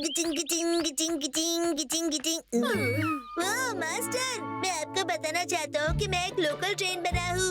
गिचिंग गिचिंग गिचिंग गिचिंग गिचिंग गिचिंग। वाह मास्टर, मैं आपको बताना चाहता हूँ कि मैं एक लोकल ट्रेन बना हूँ।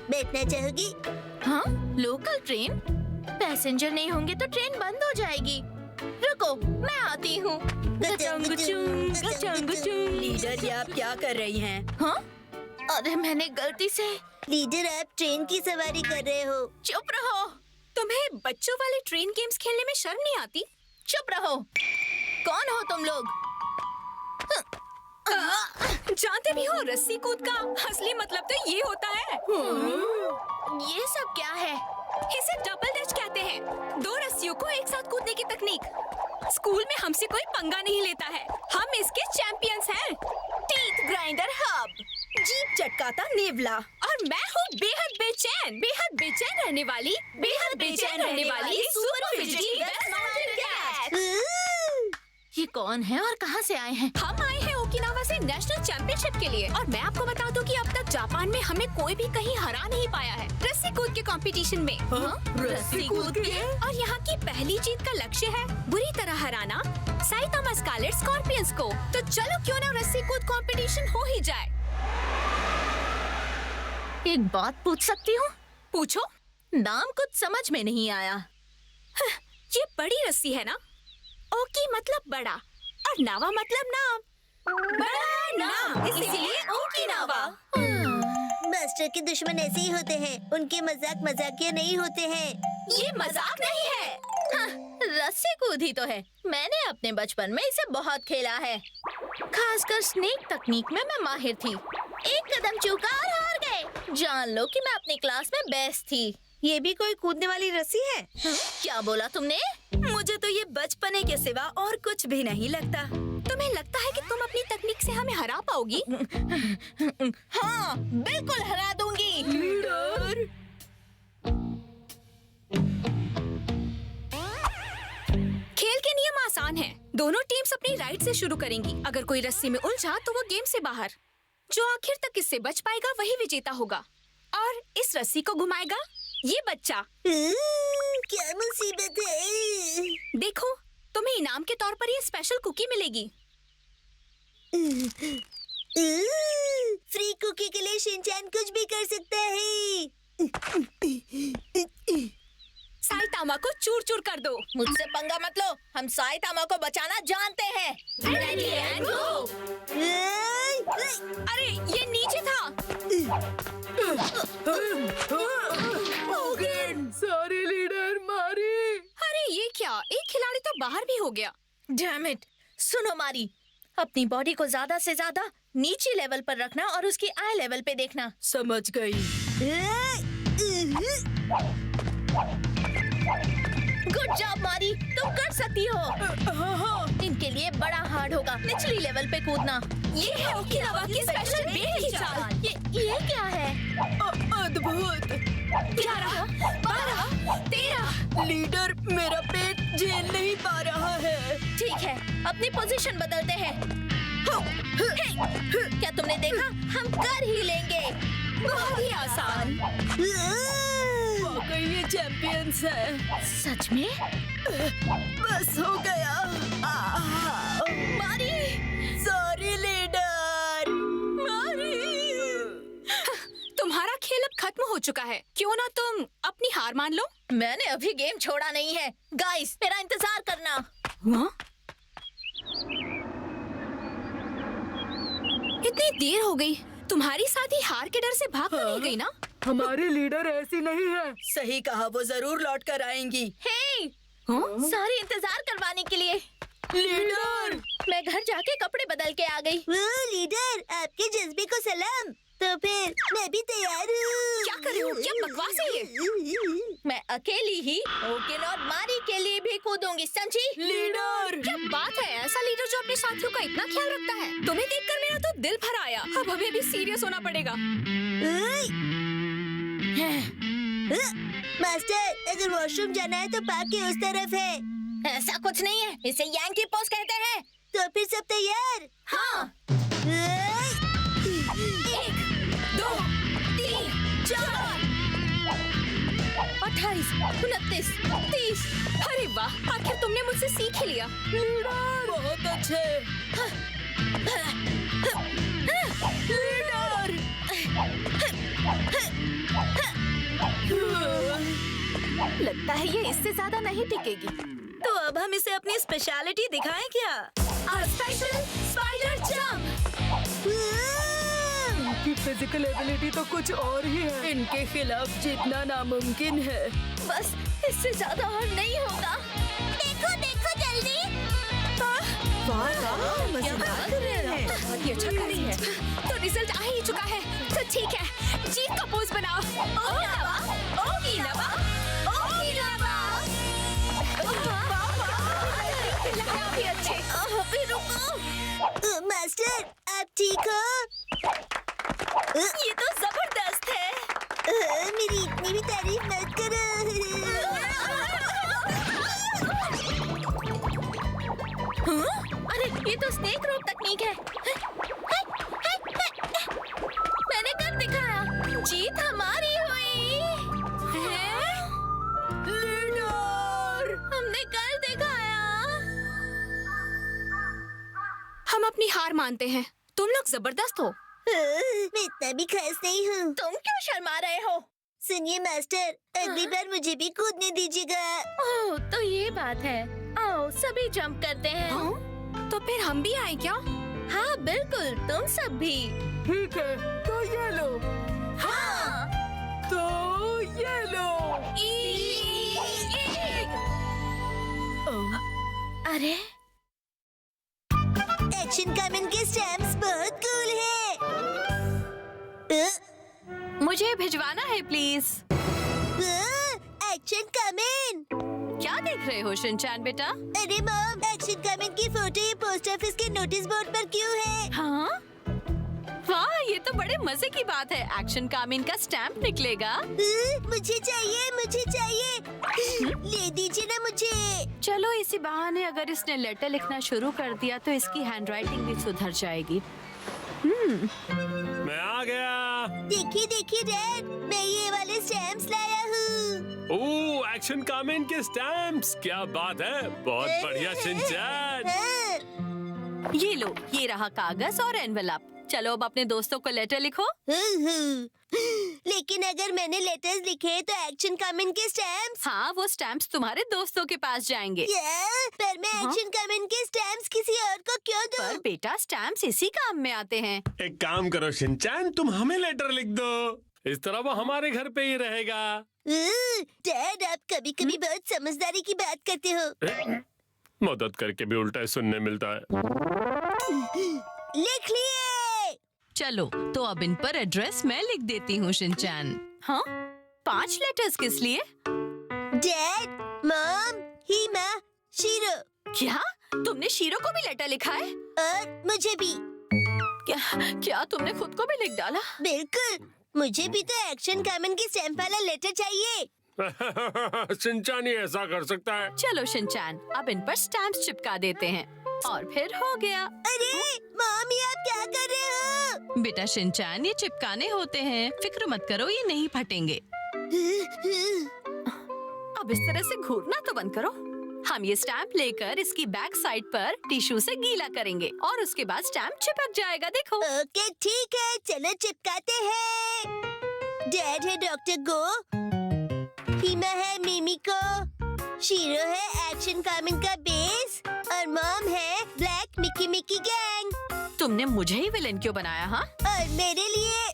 बैठना चाहोगी? हाँ, लोकल ट्रेन? पैसेंजर नहीं होंगे तो ट्रेन बंद हो जाएगी। रुको, मैं आती हूँ। लीडर, ये आप क्या कर रही हैं? हाँ? अरे मैंने गलती से। लीडर, आप ट्रेन की सवारी कर रहे हो। चुप रहो। तुम्हें बच्चों वाले ट्रेन गेम्स खेलने में शर्म नहीं आती? चुप रहो। कौन हो तुम लोग? जानते भी हो रस्सी कूद का असली मतलब तो ये होता है। ये सब क्या है? इसे डबल डच कहते हैं। दो रस्सियों को एक साथ कूदने की तकनीक। स्कूल में हमसे कोई पंगा नहीं लेता है। हम इसके चैंपियंस हैं। टीथ ग्राइंडर हब, जीप चटकाता नेवला, और मैं हूँ बेहद बेचैन रहने वाली super fidgety west mountain cat. ये कौन है और कहाँ से आए हैं? हम आए हैं ओकिनावा से नेशनल चैंपियनशिप के लिए, और मैं आपको बता दूं कि अब तक जापान में हमें कोई भी कहीं हरा नहीं पाया है रस्सी कूद के कंपटीशन में। रस्सी कूद के? और यहाँ की पहली जीत का लक्ष्य है बुरी तरह हराना साइतामा स्कारलेट स्कॉर्पियंस को। तो चलो क्यों ना रस्सी कूद कंपटीशन हो ही जाए। एक बात पूछ सकती हूँ? पूछो। नाम कुछ समझ में नहीं आया। ये बड़ी रस्सी है ना? ओकी मतलब बड़ा और नावा मतलब नाम। बड़ा नाम, इसलिए ओकिनावा। मास्टर के दुश्मन ऐसे ही होते हैं। उनके मजाक मजाकिया नहीं होते हैं। ये मजाक नहीं है। हाँ, रस्सी कूद ही तो है। मैंने अपने बचपन में इसे बहुत खेला है। खासकर स्नेक तकनीक में मैं माहिर थी। एक कदम चूका और हार गए। जान लो कि मैं अपनी क्लास में बेस्ट थी। ये भी कोई कूदने वाली रस्सी है? क्या बोला तुमने? मुझे तो ये बचपने के सिवा और कुछ भी नहीं लगता। तुम्हें लगता है कि तुम अपनी तकनीक से हमें हरा पाओगी? हाँ, बिल्कुल हरा दूंगी। लीडर, खेल के नियम आसान हैं। दोनों टीम्स अपनी राइट से शुरू करेंगी। अगर कोई रस्सी में उलझा तो वो गेम से बाहर। जो आखिर तक इससे बच पाएगा वही विजेता होगा। और इस रस्सी को घुमाएगा ये बच्चा। क्या मुसीबत है। देखो, तुम्हें इनाम के तौर पर ये स्पेशल कुकी मिलेगी। फ्री कुकी के लिए शिनचैन कुछ भी कर सकता है। साइतामा को चूर चूर कर दो। मुझसे पंगा मत लो। हम साइतामा को बचाना जानते हैं। अरे ये नीचे था। सॉरी लीडर, मारी। अरे ये क्या, एक खिलाड़ी तो बाहर भी हो गया। Damn it. सुनो मारी, अपनी बॉडी को ज्यादा से ज्यादा नीचे लेवल पर रखना और उसकी आई लेवल पे देखना। समझ गई। गुड जॉब मारी, तुम कर सकती हो। इनके लिए बड़ा हार्ड होगा निचली लेवल पे कूदना। ये है ओकिनावा की स्पेशल बेल की चाल। ये क्या है? अद्भुत। 11, 12, 13। लीडर, मेरा पेट झेल नहीं पा रहा है। ठीक है, अपनी पोजीशन बदलते हैं। क्या तुमने देखा? हम कर ही लेंगे। बहुत ही आसान। वाकई ये चैंपियंस है। सच में? बस हो गया। मारी, सॉरी लीडर। तुम्हारा खेल अब खत्म हो चुका है। क्यों ना तुम अपनी हार मान लो। मैंने अभी गेम छोड़ा नहीं है। गाइस, मेरा इंतजार करना। इतनी देर हो गई। तुम्हारी साथी हार के डर से भाग तो नहीं गई ना? हमारी लीडर ऐसी नहीं है। सही कहा, वो जरूर लौट कर आएंगी। हे, सारे इंतजार करवाने के लिए। लीडर, मैं घर जाके कपड़े बदल के आ गई। लीडर, आपके जज्बे को सलाम। तो फिर मैं भी तैयार हूँ। क्या कर रही हो? क्या बकवास है ये? मैं अकेली ही ओकिन और मारी के लिए भी कूदूंगी, समझी? लीडर। क्या बात है, ऐसा लीडर जो अपने साथियों का इतना ख्याल रखता है। तुम्हें देखकर मेरा तो दिल भर आया। अब हमें भी सीरियस होना पड़ेगा। मास्टर, अगर वॉशरूम जाना है तो पार्क के उस तरफ है। ऐसा कुछ नहीं है, इसे यांकी पोज कहते हैं। तो फिर सब तैयार? हाँ। 1, 2, 3, 4। 28, 29, 30। अरे वाह, आखिर तुमने मुझसे सीख ही लिया। बहुत अच्छे। लीडर। लगता है ये इससे ज्यादा नहीं टिकेगी। तो अब हम इसे अपनी स्पेशलिटी दिखाएं क्या? Special spider jump. इनकी फिजिकल एबिलिटी तो कुछ और ही है। इनके खिलाफ जीतना नामुमकिन है। बस इससे ज्यादा और नहीं होगा। देखो देखो जल्दी। बहुत ही अच्छा कर रही है। तो रिजल्ट आ ही चुका है। तो ठीक है, जीत का पोज बनाओ। काफी अच्छे। अभी रुको। मास्टर आप ठीक हो? ये तो जबरदस्त है। मेरी इतनी भी तारीफ मत करो। अरे ये तो स्नेक रोप तकनीक है। मैंने कर दिखाया। जीत हमारी हुई। लीडर। हमने कर दिखाया। हम अपनी हार मानते हैं। तुम लोग जबरदस्त हो। मैं इतना भी खास नहीं हूँ। तुम क्यों शर्मा रहे हो? सुनिए मास्टर, अगली बार मुझे भी कूदने दीजिएगा। ओह, तो ये बात है। आओ सभी जंप करते हैं। तो फिर हम भी आए क्या? हाँ बिल्कुल, तुम सब भी। ठीक है, तो ये लो। हाँ। तो ये लो। अरे एक्शन कमेंट के स्टैम्प्स बहुत कूल है। मुझे भिजवाना है प्लीज। Action comment. क्या देख रहे हो शिनचैन बेटा? अरे मॉम, एक्शन कमेंट की फोटो ये पोस्ट ऑफिस के नोटिस बोर्ड पर क्यों है? हाँ? वाह, ये तो बड़े मजे की बात है। एक्शन कामिन का स्टैम्प निकलेगा। मुझे चाहिए, मुझे चाहिए। ले दीजिए ना मुझे। चलो इसी बहाने अगर इसने लेटर लिखना शुरू कर दिया तो इसकी हैंडराइटिंग भी सुधर जाएगी। मैं आ गया। देखिए देखिए डैड, मैं ये वाले स्टैम्प्स लाया हूँ। ओह, एक्शन कमेंट के स्टैम्प्स, क्या बात है। बहुत बढ़िया शिनचैन। हाँ। ये लो, ये रहा कागज और एनवेलप। चलो अब अपने दोस्तों को लेटर लिखो। लेकिन अगर मैंने लेटर्स लिखे तो एक्शन कमेंट के स्टैम्प्स। हाँ, वो स्टैम्प्स तुम्हारे दोस्तों के पास जाएंगे। पर मैं एक्शन कमेंट के स्टैम्प्स किसी और को क्यों दूं? पर बेटा, स्टैम्प्स इसी काम में आते हैं। एक काम करो शिनचैन, तुम हमें लेटर लिख दो। इस तरह वो हमारे घर पे ही रहेगा। डैड, आप कभी कभी बहुत समझदारी की बात करते हो। मदद करके भी उल्टा ही सुनने मिलता है। लिख लिए। चलो तो अब इन पर एड्रेस मैं लिख देती हूँ शिनचैन। हाँ, 5 लेटर्स किस लिए? Dad, mom, Hima, shero. क्या तुमने शीरो को भी लेटर लिखा है? और मुझे भी। क्या तुमने खुद को भी लिख डाला? बिल्कुल, मुझे भी तो एक्शन कमेंट की स्टैम्प वाला लेटर चाहिए। शिनचैन ही ऐसा कर सकता है। चलो शिनचैन, अब इन पर स्टैम्प्स चिपका देते हैं और फिर हो गया। अरे मम्मी, आप क्या कर रहे हो? बेटा शिनचैन, ये चिपकाने होते हैं, फिक्र मत करो, ये नहीं फटेंगे। अब इस तरह से घूरना तो बंद करो। हम ये स्टैम्प लेकर इसकी बैक साइड पर टिश्यू से गीला करेंगे और उसके बाद स्टैम्प चिपक जाएगा। देखो। ओके ठीक है, चलो चिपकाते हैं। डैड है डॉक्टर गो, हीमा है मिमी को, शीरो है एक्शन कमेंट का बेस और मॉम है ब्लैक मिकी मिकी गैंग। तुमने मुझे ही विलेन क्यों बनाया? हाँ, और मेरे लिए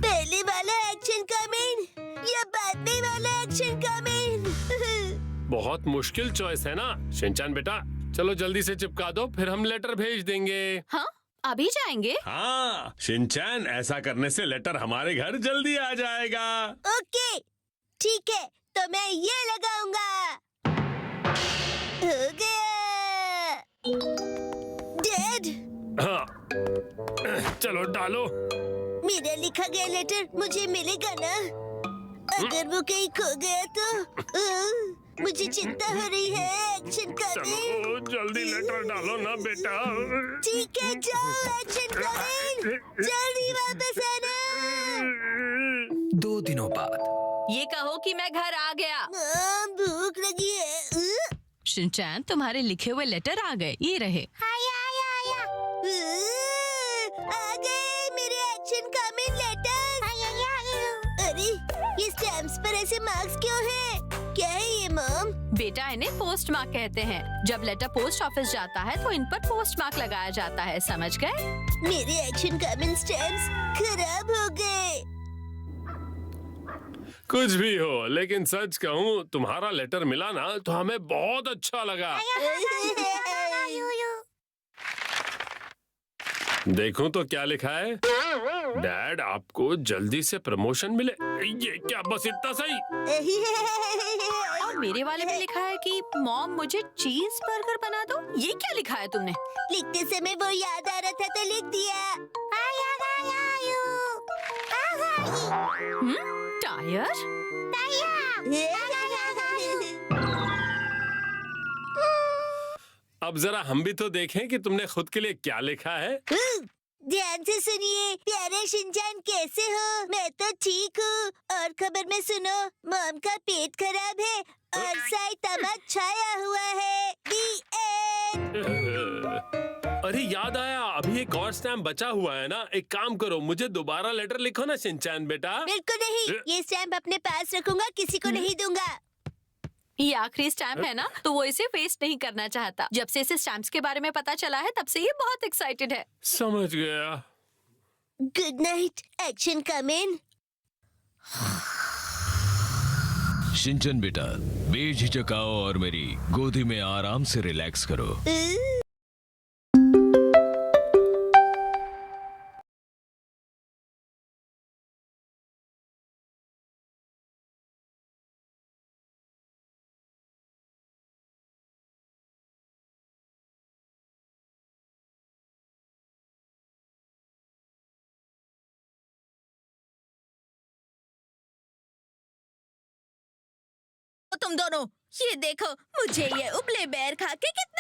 पहले वाला एक्शन कमेंट या बाद में वाला एक्शन कमेंट? बहुत मुश्किल चॉइस है ना शिनचैन बेटा। चलो जल्दी से चिपका दो, फिर हम लेटर भेज देंगे। हाँ, अभी जाएंगे? हाँ शिनचैन, ऐसा करने से लेटर हमारे घर जल्दी आ जाएगा। ओके ठीक है, तो मैं ये लगाऊंगा। हो गया। डैड, हाँ, चलो डालो। मेरा लिखा गया लेटर मुझे मिलेगा ना? अगर वो कहीं खो गया तो मुझे चिंता हो रही है। एक्शन कमेंट, चलो जल्दी लेटर डालो ना बेटा। ठीक है जाओ एक्शन कमेंट, जल्दी वापस आना। 2 दिनों बाद ये कहो कि मैं घर आ गया। भूख लगी है। शिनचैन, तुम्हारे लिखे हुए लेटर आ गए, ये रहे। आया। आ गए मेरे एक्शन कमेंट लेटर। अरे ये स्टैम्प्स पर ऐसे मार्क्स क्यों हैं? क्या है ये मॉम? बेटा, इन्हें पोस्ट मार्क कहते हैं। जब लेटर पोस्ट ऑफिस जाता है तो इन पर पोस्ट मार्क लगाया जाता है, समझ गए? मेरे एक्शन कमेंट स्टैम्प्स खराब हो गए। कुछ भी हो, लेकिन सच कहूँ तुम्हारा लेटर मिला ना तो हमें बहुत अच्छा लगा। देखूं तो क्या लिखा है? डैड, आपको जल्दी से प्रमोशन मिले। ये क्या, बस इतना सही? और मेरे वाले में लिखा है कि मॉम मुझे चीज बर्गर बना दो। ये क्या लिखा है तुमने? लिखते समय वो याद आ रहा था तो लिख दिया। टायर? अब जरा हम भी तो देखें कि तुमने खुद के लिए क्या लिखा है। ध्यान से सुनिए। प्यारे शिनचैन, कैसे हो? मैं तो ठीक हूँ। और खबर में सुनो, मॉम का पेट खराब है और साइतामा छाया हुआ है। The end। अरे याद आया, अभी एक और स्टैम्प बचा हुआ है ना। एक काम करो, मुझे दोबारा लेटर लिखो ना शिनचैन बेटा। बिल्कुल नहीं, ये स्टैम्प अपने पास रखूंगा, किसी को नहीं दूंगा। ये आखिरी स्टैम्प है ना, तो वो इसे वेस्ट नहीं करना चाहता। जब से इसे स्टैम्प्स के बारे में पता चला है तब से ये बहुत एक्साइटेड है। समझ गया। Good night action comment. Shinchan बेटा, बेझिझक आओ और मेरी गोदी में आराम से रिलैक्स करो। तुम दोनों ये देखो, मुझे ये उबले बेर खा के कितना